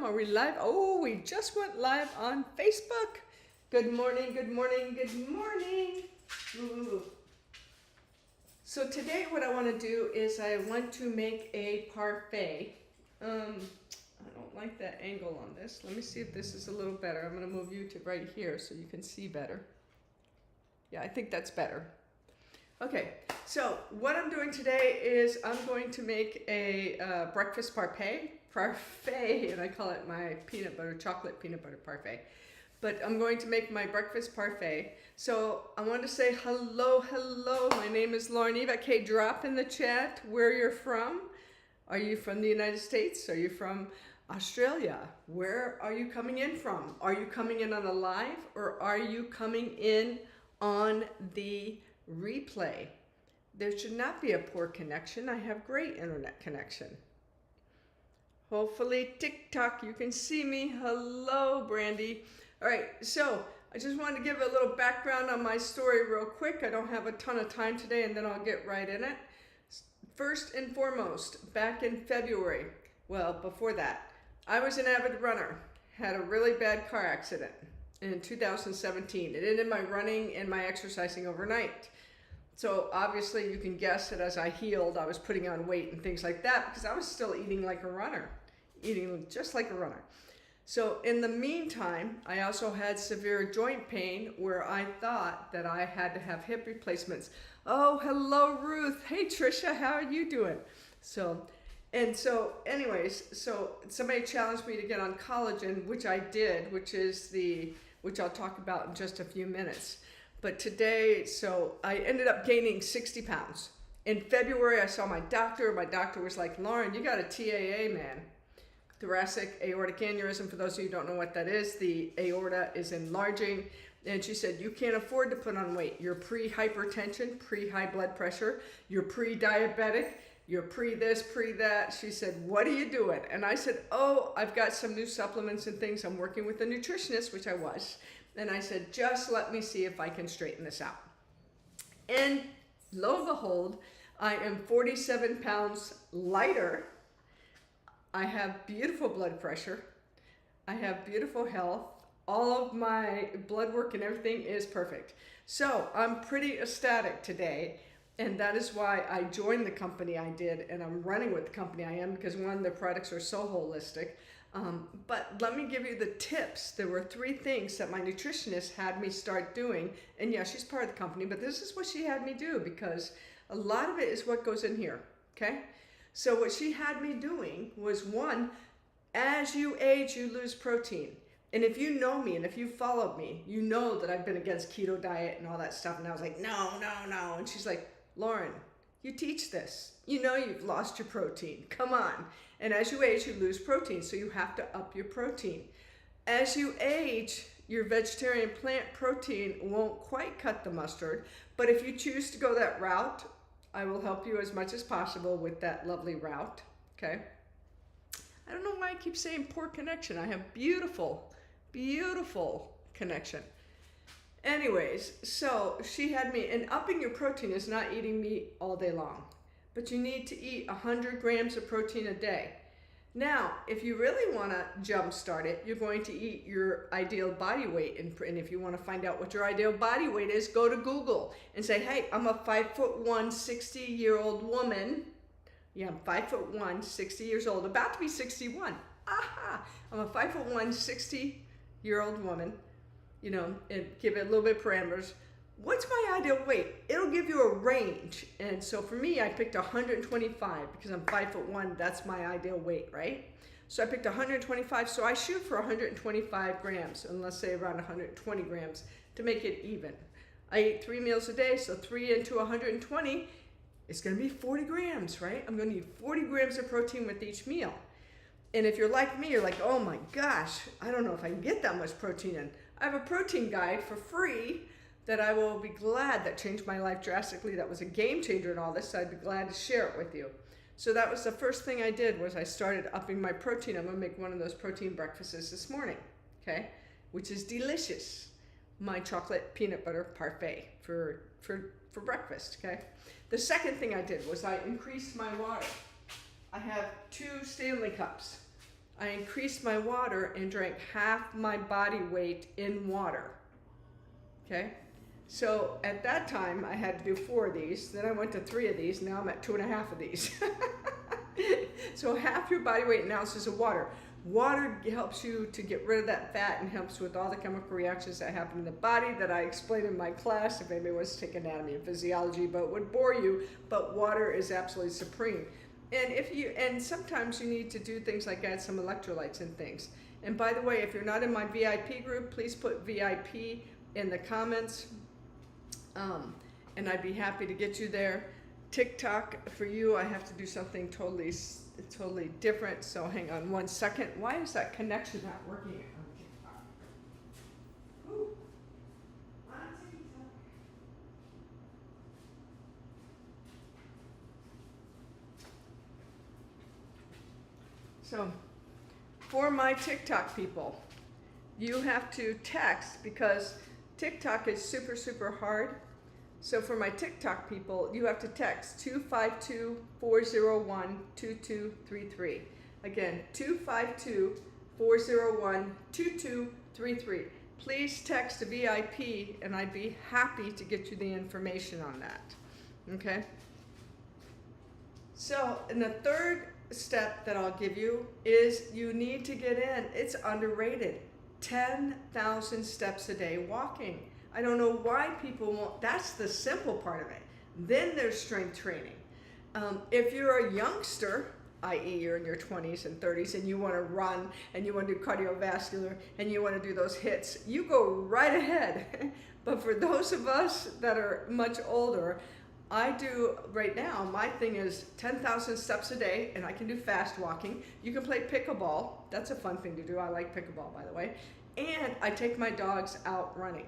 Are we live? Oh, we just went live on Facebook. Good morning, good morning, good morning. Ooh. So today what I want to do is I want to make a parfait. I don't like that angle on this. Let me see if this is a little better. I'm going to move you to right here so you can see better. Yeah, I think that's better. Okay, so what I'm doing today is I'm going to make a breakfast parfait, and I call it my chocolate peanut butter parfait. But I'm going to make my breakfast parfait. So I want to say hello. My name is Lauren Eve. Okay, drop in the chat where you're from. Are you from the United States? Are you from Australia? Where are you coming in from? Are you coming in on a live or are you coming in on the replay? There should not be a poor connection. I have great internet connection. Hopefully TikTok, you can see me. Hello, Brandy. All right, so I just wanted to give a little background on my story real quick. I don't have a ton of time today, and then I'll get right in it. First and foremost, back in February, well, before that, I was an avid runner, had a really bad car accident in 2017. It ended my running and my exercising overnight. So obviously you can guess that as I healed, I was putting on weight and things like that because I was still eating like a runner, eating just like a runner. So in the meantime, I also had severe joint pain where I thought that I had to have hip replacements. Oh, hello, Ruth. Hey, Trisha, how are you doing? So anyways, somebody challenged me to get on collagen, which I did, which I'll talk about in just a few minutes. But today, so I ended up gaining 60 pounds. In February, I saw my doctor. My doctor was like, Lauren, you got a TAA, man. Thoracic aortic aneurysm. For those of you who don't know what that is, the aorta is enlarging. And she said, you can't afford to put on weight. You're pre-hypertension, pre-high blood pressure. You're pre-diabetic. You're pre-this, pre-that. She said, what are you doing? And I said, oh, I've got some new supplements and things. I'm working with a nutritionist, which I was. And I said, just let me see if I can straighten this out. And lo and behold, I am 47 pounds lighter. I have beautiful blood pressure. I have beautiful health. All of my blood work and everything is perfect. So I'm pretty ecstatic today. And that is why I joined the company I did. And I'm running with the company I am because one, their products are so holistic. But let me give you the tips. There were 3 things that my nutritionist had me start doing. And yeah, she's part of the company, but this is what she had me do because a lot of it is what goes in here, okay? So what she had me doing was 1, as you age, you lose protein. And if you know me and if you followed me, you know that I've been against keto diet and all that stuff. And I was like, no. And she's like, Lauren, you teach this. You know you've lost your protein. Come on. And as you age, you lose protein, so you have to up your protein. As you age, your vegetarian plant protein won't quite cut the mustard, but if you choose to go that route, I will help you as much as possible with that lovely route, okay? I don't know why I keep saying poor connection. I have beautiful connection. Anyways, so she had me, and upping your protein is not eating meat all day long. But you need to eat 100 grams of protein a day. Now, if you really want to jumpstart it, you're going to eat your ideal body weight. And if you want to find out what your ideal body weight is, go to Google and say, hey, I'm a 5'1", 60-year-old woman. Yeah, I'm 5'1", 60 years old, about to be 61. Aha! I'm a 5'1", 60-year-old woman, you know, and give it a little bit of parameters. What's my ideal weight? It'll give you a range. And so for me, I picked 125 because I'm 5'1". That's my ideal weight, right? So I picked 125. So I shoot for 125 grams, and let's say around 120 grams to make it even. I eat 3 meals a day, so 3 into 120 is going to be 40 grams, right? I'm going to need 40 grams of protein with each meal. And if you're like me, you're like, oh my gosh, I don't know if I can get that much protein in. I have a protein guide for free that I will be glad, that changed my life drastically. That was a game changer in all this, so I'd be glad to share it with you. So that was the first thing I did, was I started upping my protein. I'm gonna make one of those protein breakfasts this morning, okay? Which is delicious. My chocolate peanut butter parfait for breakfast, okay? The second thing I did was I increased my water. I have 2 Stanley cups. I increased my water and drank half my body weight in water. Okay? So at that time, I had to do 4 of these. Then I went to 3 of these. Now I'm at 2.5 of these. So half your body weight in ounces of water. Water helps you to get rid of that fat and helps with all the chemical reactions that happen in the body that I explained in my class if anybody wants to take anatomy and physiology, but it would bore you. But water is absolutely supreme. And sometimes you need to do things like add some electrolytes and things. And by the way, if you're not in my VIP group, please put VIP in the comments. And I'd be happy to get you there. TikTok, for you, I have to do something totally different. So hang on 1 second. Why is that connection not working on TikTok? Ooh. On TikTok. So for my TikTok people, you have to text because TikTok is super, super hard. So for my TikTok people, you have to text 252-401-2233. Again, 252-401-2233. Please text a VIP and I'd be happy to get you the information on that. Okay? So, and the third step that I'll give you is you need to get in. It's underrated. 10,000 steps a day walking. I don't know why people won't. That's the simple part of it. Then there's strength training. If you're a youngster, i.e. you're in your 20s and 30s and you want to run and you want to do cardiovascular and you want to do those hits, you go right ahead. But for those of us that are much older, I do right now, my thing is 10,000 steps a day, and I can do fast walking. You can play pickleball. That's a fun thing to do. I like pickleball, by the way. And I take my dogs out running.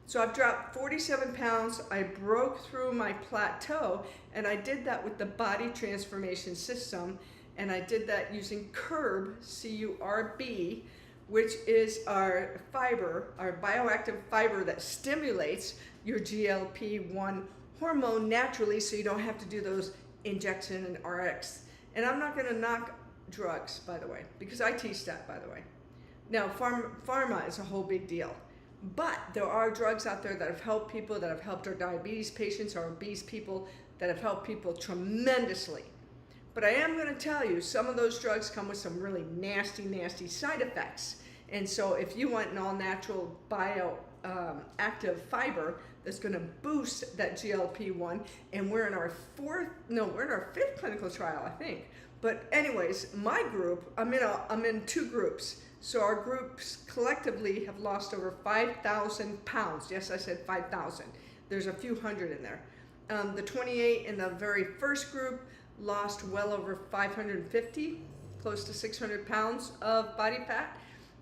So I've dropped 47 pounds. I broke through my plateau, and I did that with the body transformation system. And I did that using CURB, C-U-R-B, which is our fiber, our bioactive fiber that stimulates your GLP-1 hormone naturally, so you don't have to do those injection and RX. And I'm not gonna knock drugs, by the way, because I teach that, by the way. Now, pharma is a whole big deal. But there are drugs out there that have helped people, that have helped our diabetes patients, our obese people, that have helped people tremendously. But I am going to tell you, some of those drugs come with some really nasty, nasty side effects. And so if you want an all-natural bioactive fiber that's going to boost that GLP-1, and we're in our 5th clinical trial, I think. But anyways, my group, I'm in 2 groups. So our groups collectively have lost over 5,000 pounds. Yes, I said 5,000. There's a few hundred in there. The 28 in the very first group lost well over 550, close to 600 pounds of body fat.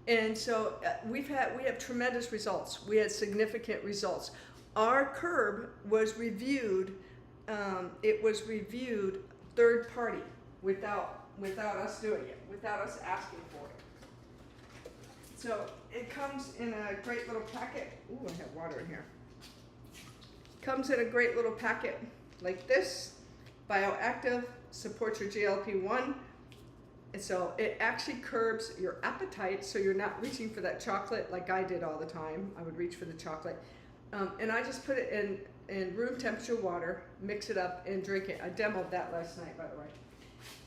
And so we have tremendous results. We had significant results. Our CURB was reviewed. It was reviewed third party without us doing it, without us asking for it. So it comes in a great little packet. Ooh, I have water in here. Comes in a great little packet like this. Bioactive, supports your GLP-1. And so it actually curbs your appetite, so you're not reaching for that chocolate like I did all the time. I would reach for the chocolate. And I just put it in room temperature water, mix it up, and drink it. I demoed that last night, by the way.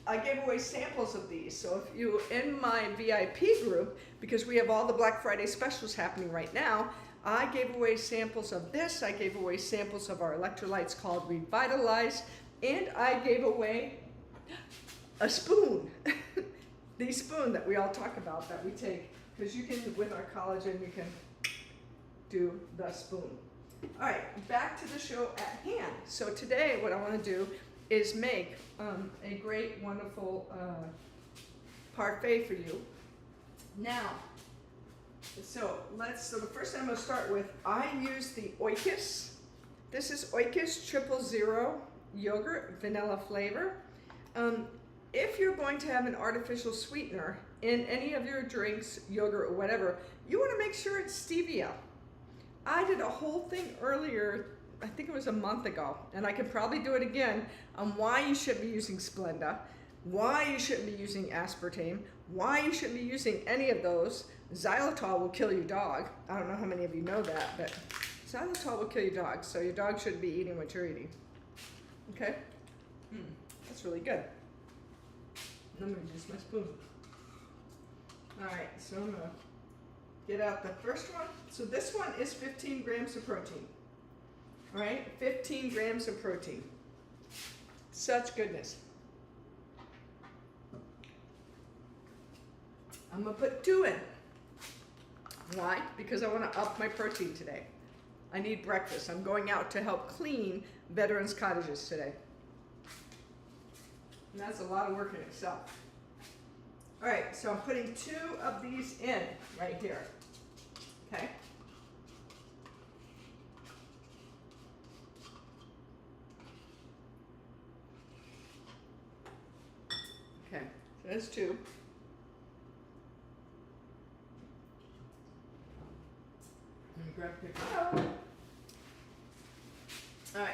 I gave away samples of these. So if you in my VIP group, because we have all the Black Friday specials happening right now, I gave away samples of this. I gave away samples of our electrolytes called Revitalize, and I gave away a spoon. The spoon that we all talk about that we take, because you can, with our collagen, you can do the spoon. All right, back to the show at hand. So today what I want to do is make a great, wonderful parfait for you. Now, so the first thing I'm going to start with, I use the Oikos. This is Oikos 000 yogurt, vanilla flavor. If you're going to have an artificial sweetener in any of your drinks, yogurt or whatever, you want to make sure it's stevia. I did a whole thing earlier, I think it was a month ago, and I can probably do it again, on why you shouldn't be using Splenda, why you shouldn't be using aspartame, why you shouldn't be using any of those. Xylitol will kill your dog. I don't know how many of you know that, but xylitol will kill your dog, so your dog shouldn't be eating what you're eating. Okay? That's really good. I'm going to use my spoon. Alright, so I'm going to get out the first one. So this one is 15 grams of protein. Alright, 15 grams of protein. Such goodness. I'm going to put 2 in. Why? Because I want to up my protein today. I need breakfast. I'm going out to help clean veterans' cottages today. And that's a lot of work in itself. All right, so I'm putting 2 of these in right here. Okay? Okay, so that's 2. Grab paper. All right.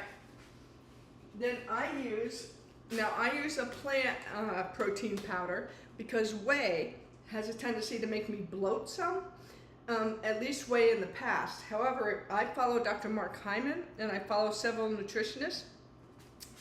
Then I use a plant protein powder because whey has a tendency to make me bloat some, at least whey in the past. However, I follow Dr. Mark Hyman and I follow several nutritionists,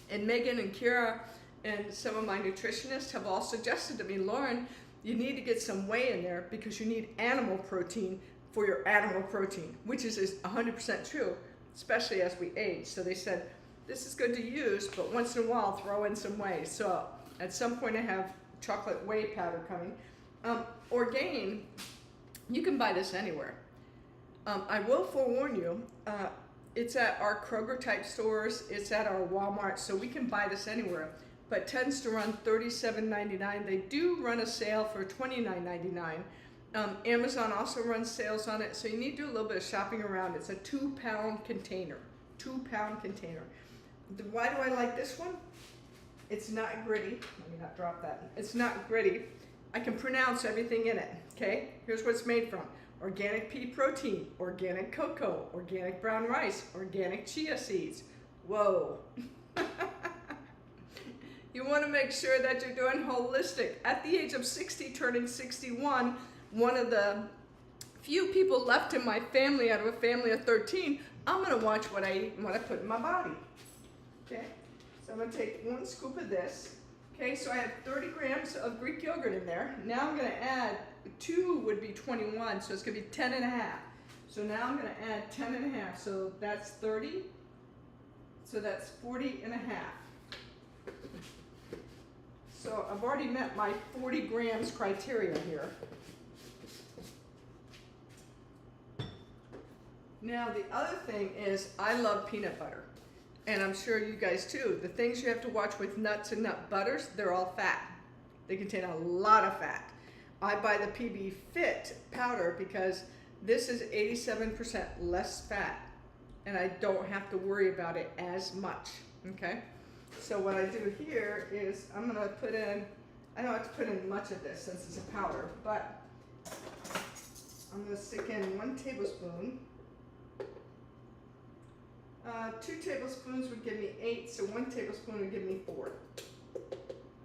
and Megan and Kira and some of my nutritionists have all suggested to me, Lauren, you need to get some whey in there because you need animal protein for your animal protein, which is 100% true, especially as we age. So they said, this is good to use, but once in a while, throw in some whey. So at some point I have chocolate whey powder coming. Orgain, you can buy this anywhere. I will forewarn you, it's at our Kroger type stores, it's at our Walmart, so we can buy this anywhere, but tends to run $37.99. They do run a sale for $29.99. Amazon also runs sales on it, so you need to do a little bit of shopping around. It's a 2-pound container. 2-pound container. Why do I like this one? It's not gritty. Let me not drop that. It's not gritty. I can pronounce everything in it. Okay? Here's what it's made from. Organic pea protein, organic cocoa, organic brown rice, organic chia seeds. Whoa. You want to make sure that you're doing holistic. At the age of 60, turning 61, one of the few people left in my family out of a family of 13, I'm going to watch what I eat and what I put in my body. Okay, so I'm going to take 1 scoop of this. Okay, so I have 30 grams of Greek yogurt in there. Now I'm going to add 2 would be 21, so it's going to be 10 and a half. So now I'm going to add 10 and a half, so that's 30. So that's 40 and a half. So I've already met my 40 grams criteria here. Now the other thing is I love peanut butter, and I'm sure you guys too. The things you have to watch with nuts and nut butters, they're all fat. They contain a lot of fat. I buy the PB Fit powder because this is 87% less fat, and I don't have to worry about it as much, okay? So what I do here is I'm gonna put in, I don't have to put in much of this since it's a powder, but I'm gonna stick in 1 tablespoon. 2 tablespoons would give me 8, so 1 tablespoon would give me 4.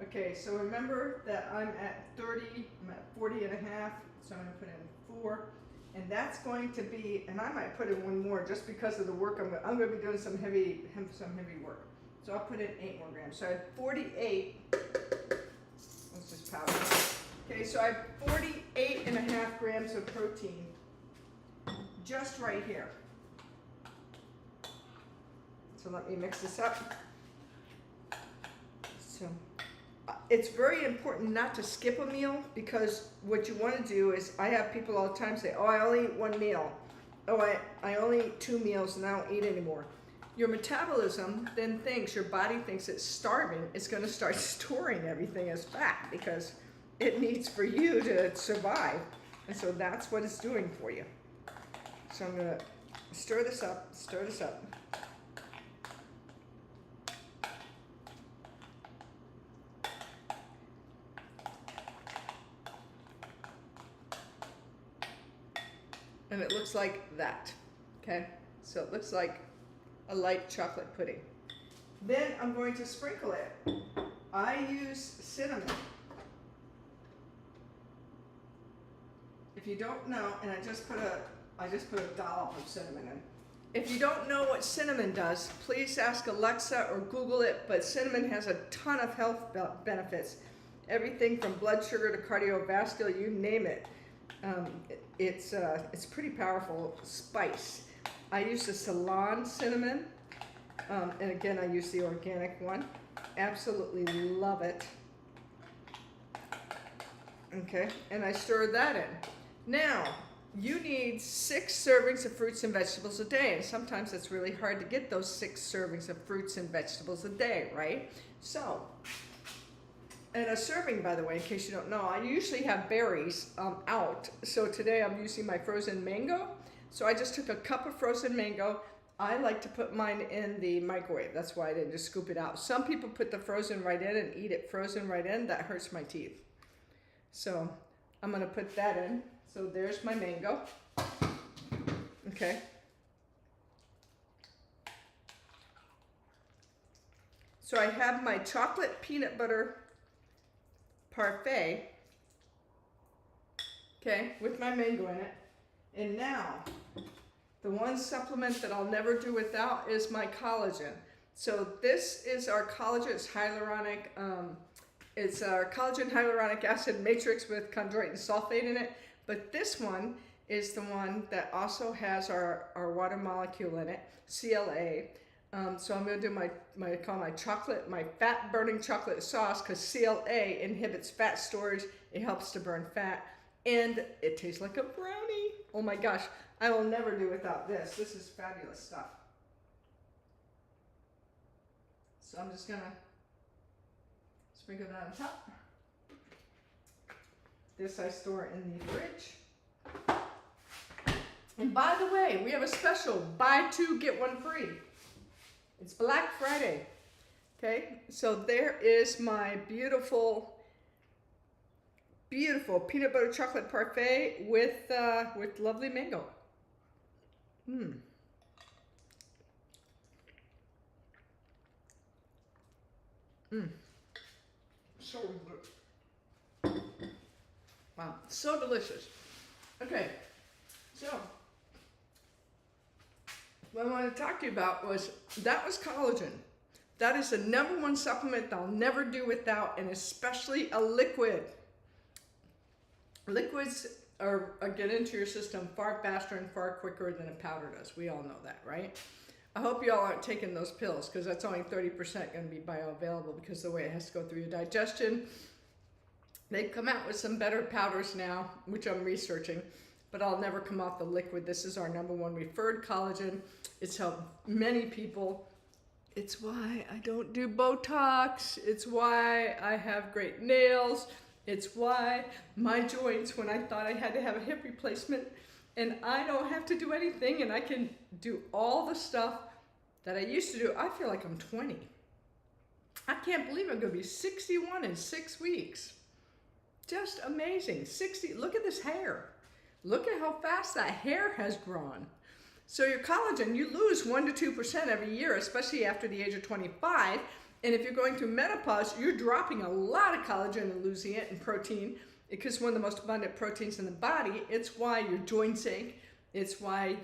Okay, so remember that I'm at 30, I'm at 40 and a half, so I'm going to put in 4. And that's going to be, and I might put in 1 more just because of the work, I'm going to be doing some heavy work. So I'll put in 8 more grams. So I have 48, let's just powder. Okay, so I have 48 and a half grams of protein just right here. So let me mix this up. So it's very important not to skip a meal, because what you want to do is, I have people all the time say, oh, I only eat 1 meal. Oh, I only eat 2 meals and I don't eat anymore. Your metabolism then thinks, your body thinks it's starving. It's going to start storing everything as fat because it needs for you to survive. And so that's what it's doing for you. So I'm going to stir this up, stir this up. And it looks like that, okay? So it looks like a light chocolate pudding. Then I'm going to sprinkle it. I use cinnamon. If you don't know, and I just put a dollop of cinnamon in. If you don't know what cinnamon does, please ask Alexa or Google it, but cinnamon has a ton of health benefits. Everything from blood sugar to cardiovascular, you name it. It's pretty powerful spice. I use the Ceylon cinnamon, and again, I use the organic one. Absolutely love it. Okay, and I stir that in. Now, you need 6 servings of fruits and vegetables a day, and sometimes it's really hard to get those 6 servings of fruits and vegetables a day, right? So, and a serving, by the way, in case you don't know, I usually have berries out. So today I'm using my frozen mango. So I just took a cup of frozen mango. I like to put mine in the microwave. That's why I didn't just scoop it out. Some people put the frozen right in and eat it frozen right in. That hurts my teeth. So I'm gonna put that in. So there's my mango. Okay. So I have my chocolate peanut butter parfait, okay, with my mango in it. And now, the one supplement that I'll never do without is my collagen. So this is our collagen. It's hyaluronic. It's our collagen hyaluronic acid matrix with chondroitin sulfate in it. But this one is the one that also has our water molecule in it, CLA. So I'm going to do my fat burning chocolate sauce, because CLA inhibits fat storage. It helps to burn fat, and it tastes like a brownie. Oh my gosh, I will never do without this. This is fabulous stuff. So I'm just going to sprinkle that on top. This I store in the fridge. And by the way, we have a special, buy 2, get 1 free. It's Black Friday. Okay, so there is my beautiful, beautiful peanut butter chocolate parfait with lovely mango. So good. Wow, so delicious. Okay, so what I wanted to talk to you about was collagen. That is the #1 supplement that I'll never do without, and especially a liquid. Liquids get into your system far faster and far quicker than a powder does. We all know that, right? I hope you all aren't taking those pills, because that's only 30% going to be bioavailable, because the way it has to go through your digestion. They've come out with some better powders now, which I'm researching, but I'll never come off the liquid. This is our #1 referred collagen. It's helped many people. It's why I don't do Botox. It's why I have great nails. It's why my joints, when I thought I had to have a hip replacement, and I don't have to do anything, and I can do all the stuff that I used to do. I feel like I'm 20. I can't believe I'm going to be 61 in 6 weeks. Just amazing. 60. Look at this hair. Look at how fast that hair has grown. So your collagen, you lose 1 to 2% every year, especially after the age of 25. And if you're going through menopause, you're dropping a lot of collagen and losing it, and protein, because one of the most abundant proteins in the body. It's why your joints ache. It's why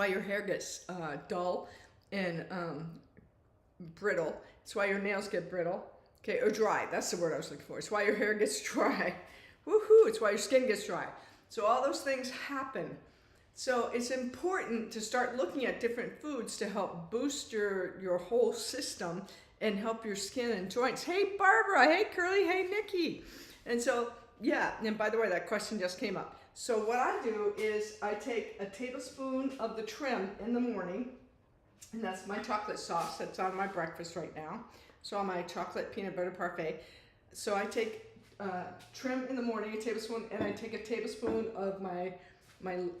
your hair gets dull and brittle. It's why your nails get brittle. Okay, or dry. That's the word I was looking for. It's why your hair gets dry. Woohoo! It's why your skin gets dry. So all those things happen. So it's important to start looking at different foods to help boost your whole system and help your skin and joints. Hey, Barbara. Hey, Curly. Hey, Nikki. And so, yeah, and by the way, that question just came up. So what I do is I take a tablespoon of the trim in the morning, and that's my chocolate sauce that's on my breakfast right now. So on my chocolate peanut butter parfait. So I take trim in the morning, a tablespoon, and I take a tablespoon of my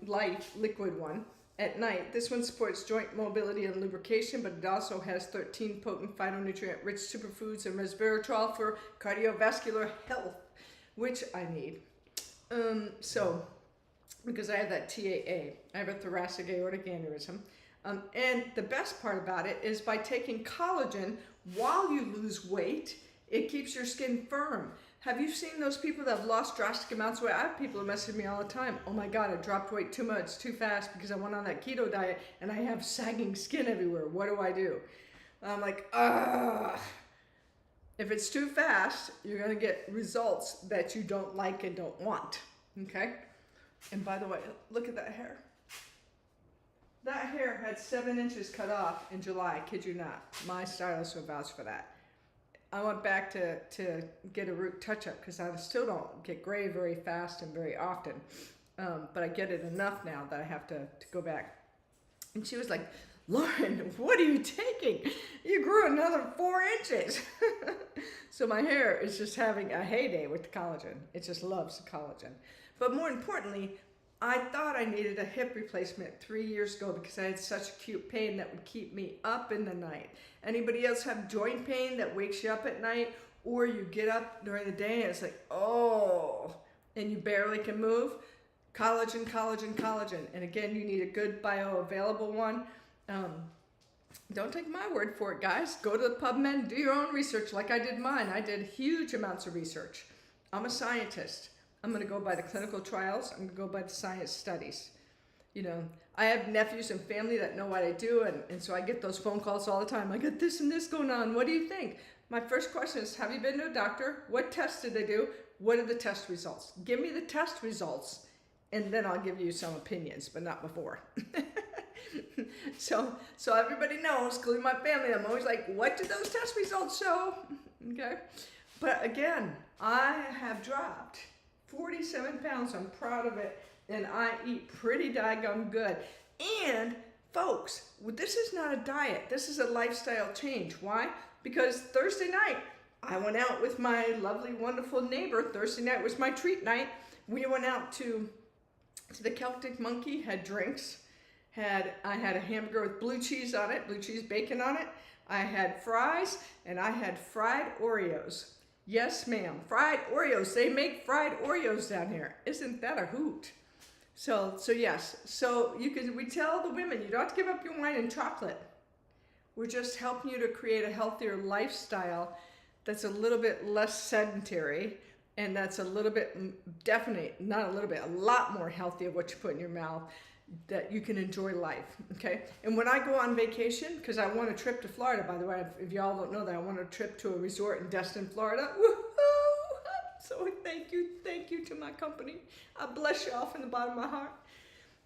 light liquid one at night. This one supports joint mobility and lubrication, but it also has 13 potent phytonutrient-rich superfoods and resveratrol for cardiovascular health, which I need. So, because I have that TAA, I have a thoracic aortic aneurysm. And the best part about it is by taking collagen while you lose weight, it keeps your skin firm. Have you seen those people that have lost drastic amounts of weight? I have people who message me all the time. Oh my God, I dropped weight too much, too fast because I went on that keto diet and I have sagging skin everywhere. What do I do? I'm like, ugh. If it's too fast, you're going to get results that you don't like and don't want. Okay? And by the way, look at that hair. That hair had 7 inches cut off in July. Kid you not. My stylist will vouch for that. I went back to get a root touch-up because I still don't get gray very fast and very often. But I get it enough now that I have to go back. And she was like, Lauren, what are you taking? You grew another 4 inches. So my hair is just having a heyday with the collagen. It just loves the collagen. But more importantly, I thought I needed a hip replacement 3 years ago because I had such acute pain that would keep me up in the night. Anybody else have joint pain that wakes you up at night, or you get up during the day and it's like, oh, and you barely can move? Collagen, collagen, collagen. And again, you need a good bioavailable one. Don't take my word for it, guys. Go to the PubMed and do your own research like I did mine. I did huge amounts of research. I'm a scientist. I'm going to go by the clinical trials. I'm going to go by the science studies. You know, I have nephews and family that know what I do, and so I get those phone calls all the time. I got this and this going on. What do you think? My first question is, have you been to a doctor? What tests did they do? What are the test results? Give me the test results, and then I'll give you some opinions, but not before. So everybody knows, including my family, I'm always like, what did those test results show? Okay. But again, I have dropped 47 pounds. I'm proud of it. And I eat pretty daggum good. And folks, this is not a diet. This is a lifestyle change. Why? Because Thursday night, I went out with my lovely, wonderful neighbor. Thursday night was my treat night. We went out to the Celtic Monkey, had drinks. I had a hamburger with blue cheese on it, blue cheese bacon on it. I had fries, and I had fried Oreos. Yes, ma'am, fried Oreos. They make fried Oreos down here. Isn't that a hoot? So yes. So we tell the women, you don't have to give up your wine and chocolate. We're just helping you to create a healthier lifestyle that's a little bit less sedentary, and that's a little bit, definitely, not a little bit, a lot more healthy of what you put in your mouth, that you can enjoy life, okay? And when I go on vacation, because I want a trip to Florida, by the way, if y'all don't know that, I want a trip to a resort in Destin, Florida. Woohoo! So thank you to my company. I bless y'all from the bottom of my heart.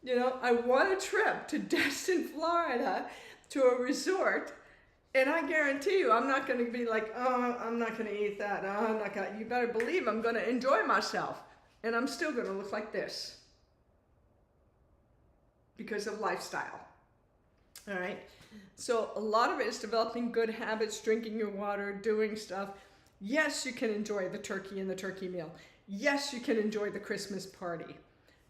You know, I want a trip to Destin, Florida, to a resort, and I guarantee you, I'm not going to be like, oh, I'm not going to eat that. Oh, I'm not going to. You better believe I'm going to enjoy myself, and I'm still going to look like this. Because of lifestyle. All right. So a lot of it is developing good habits, drinking your water, doing stuff. Yes, you can enjoy the turkey and the turkey meal. Yes, you can enjoy the Christmas party.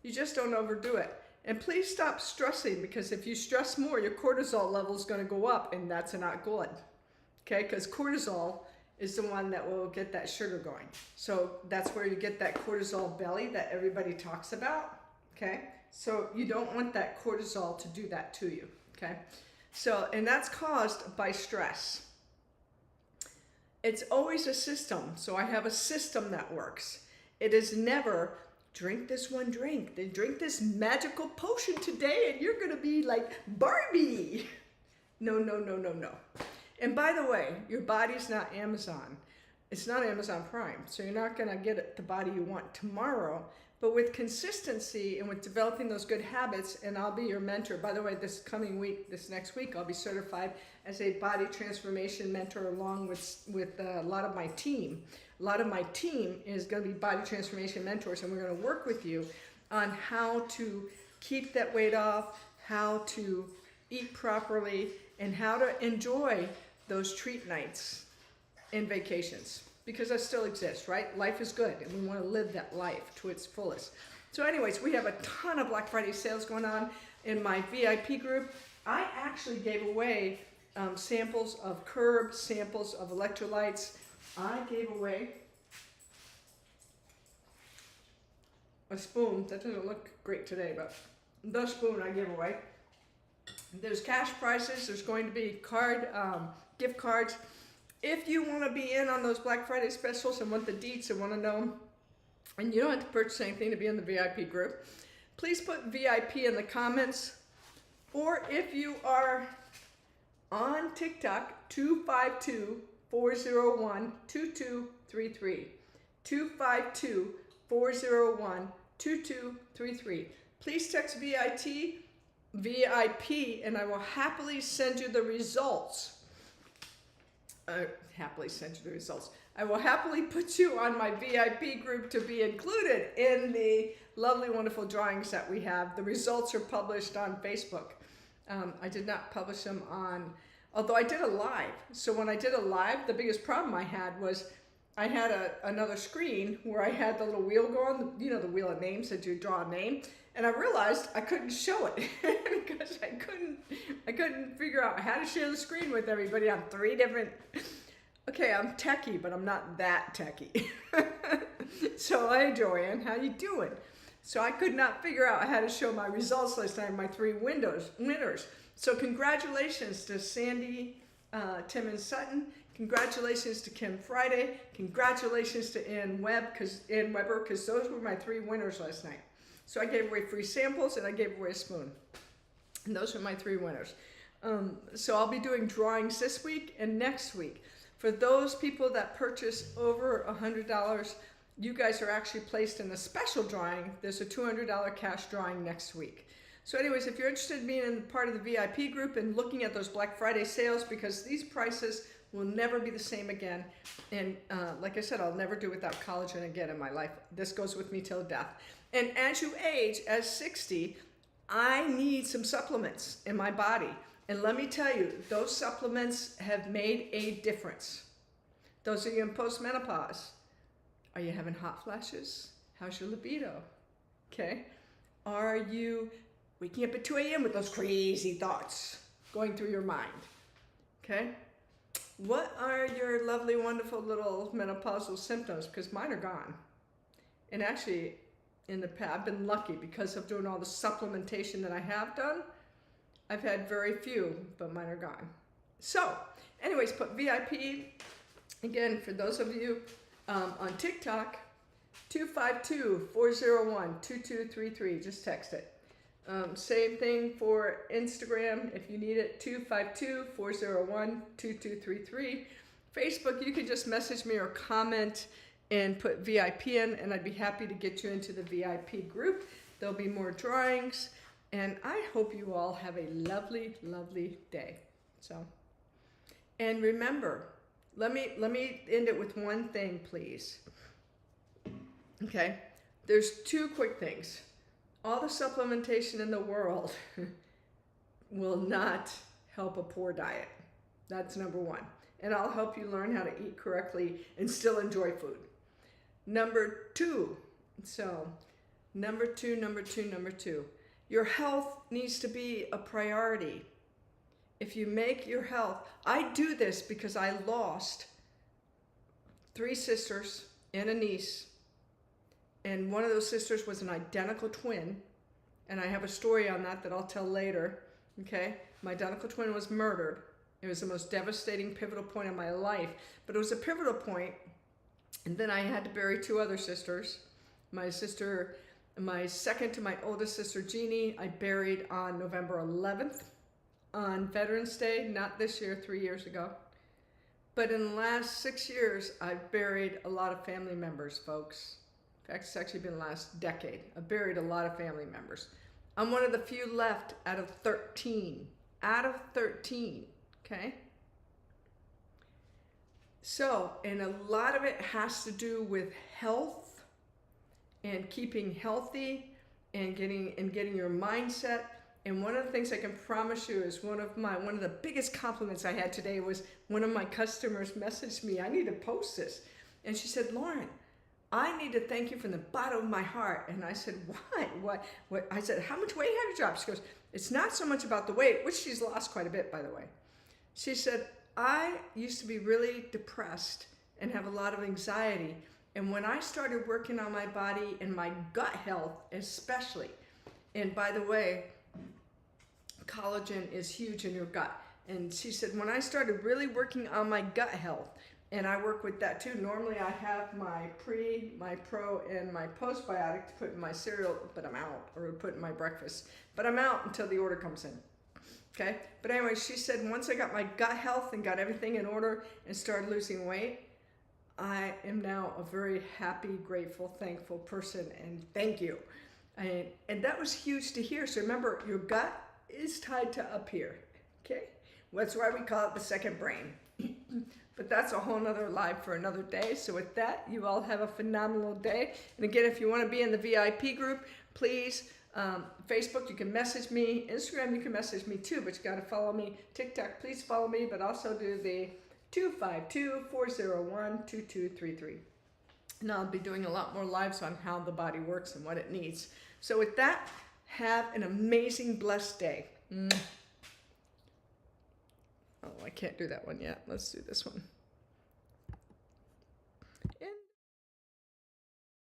You just don't overdo it. And please stop stressing, because if you stress more, your cortisol level is going to go up, and that's not good. Okay? Because cortisol is the one that will get that sugar going. So that's where you get that cortisol belly that everybody talks about. Okay? So you don't want that cortisol to do that to you, okay? So, and that's caused by stress. It's always a system. So I have a system that works. It is never drink this one drink, then drink this magical potion today and you're gonna be like Barbie. No, no, no, no, no. And by the way, your body's not Amazon. It's not Amazon Prime. So you're not gonna get the body you want tomorrow. But with consistency and with developing those good habits, and I'll be your mentor. By the way, this next week, I'll be certified as a body transformation mentor along with a lot of my team. A lot of my team is going to be body transformation mentors, and we're going to work with you on how to keep that weight off, how to eat properly, and how to enjoy those treat nights and vacations. Because that still exists, right? Life is good, and we want to live that life to its fullest. So anyways, we have a ton of Black Friday sales going on in my VIP group. I actually gave away samples of Curb, samples of electrolytes. I gave away a spoon. That doesn't look great today, but the spoon I gave away. There's cash prizes. There's going to be gift cards. if you want to be in on those Black Friday specials and want the deets and want to know, and you don't have to purchase anything to be in the VIP group, please put VIP in the comments. Or if you are on TikTok, 252-401-2233. 252-401-2233. Please text VIP, and I will happily send you the results. I will happily put you on my VIP group to be included in the lovely, wonderful drawings that we have. The results are published on Facebook. I did not publish them on, although I did a live. So when I did a live, the biggest problem I had was I had another screen where I had the little wheel going, you know, the wheel of names that you draw a name. And I realized I couldn't show it because I couldn't figure out how to share the screen with everybody on 3 different. Okay, I'm techie, but I'm not that techie. So, hey, Joanne, how you doing? So I could not figure out how to show my results last night, my 3 winners. So congratulations to Sandy, Tim, and Sutton. Congratulations to Kim Friday. Congratulations to Ann Weber, because those were my 3 winners last night. So I gave away free samples and I gave away a spoon. And those are my 3 winners. So I'll be doing drawings this week and next week. For those people that purchase over $100, you guys are actually placed in a special drawing. There's a $200 cash drawing next week. So anyways, if you're interested in being in part of the VIP group and looking at those Black Friday sales, because these prices will never be the same again. And like I said, I'll never do without collagen again in my life. This goes with me till death. And as you age, as 60, I need some supplements in my body. And let me tell you, those supplements have made a difference. Those of you in postmenopause, are you having hot flashes? How's your libido? Okay. Are you waking up at 2 a.m. with those crazy thoughts going through your mind? Okay. What are your lovely, wonderful little menopausal symptoms? Because mine are gone. And actually, in the past, I've been lucky because of doing all the supplementation that I have done. I've had very few, but mine are gone. So, anyways, put VIP, again, for those of you on TikTok, 252-401-2233. Just text it. Same thing for Instagram, if you need it, 252-401-2233. Facebook, you can just message me or comment and put VIP in, and I'd be happy to get you into the VIP group. There'll be more drawings, and I hope you all have a lovely, lovely day. So, and remember, let me end it with one thing, please. Okay, there's 2 quick things. All the supplementation in the world will not help a poor diet. That's number 1. And I'll help you learn how to eat correctly and still enjoy food. Number 2. So, number two. Your health needs to be a priority. If you make your health, I do this because I lost 3 sisters and a niece. And one of those sisters was an identical twin. And I have a story on that I'll tell later. Okay? My identical twin was murdered. It was the most devastating, pivotal point in my life. But it was a pivotal point. And then I had to bury 2 other sisters. My second to my oldest sister, Jeannie, I buried on November 11th on Veterans Day. Not this year, 3 years ago. But in the last 6 years, I've buried a lot of family members, folks. In fact, it's actually been the last decade. I've buried a lot of family members. I'm one of the few left out of 13. Out of 13, okay? So, and a lot of it has to do with health and keeping healthy and getting your mindset. And one of the things I can promise you is one of the biggest compliments I had today was one of my customers messaged me, I need to post this. And she said, Lauren, I need to thank you from the bottom of my heart. And I said, why? What? I said, how much weight have you dropped? She goes, it's not so much about the weight, which she's lost quite a bit, by the way. She said, I used to be really depressed and have a lot of anxiety. And when I started working on my body and my gut health especially, and by the way, collagen is huge in your gut. And she said, when I started really working on my gut health, and I work with that too. Normally I have my pre, my pro, and my postbiotic to put in my cereal, but I'm out, or put in my breakfast. But I'm out until the order comes in. Okay? But anyway, she said once I got my gut health and got everything in order and started losing weight, I am now a very happy, grateful, thankful person, and thank you. And that was huge to hear. So remember, your gut is tied to up here. Okay? That's why we call it the second brain. But that's a whole nother live for another day. So with that, you all have a phenomenal day. And again, if you want to be in the VIP group, please, Facebook, you can message me. Instagram, you can message me too, but you got to follow me. TikTok, please follow me, but also do the 252-401-2233. And I'll be doing a lot more lives on how the body works and what it needs. So with that, have an amazing, blessed day. Oh, I can't do that one yet. Let's do this one.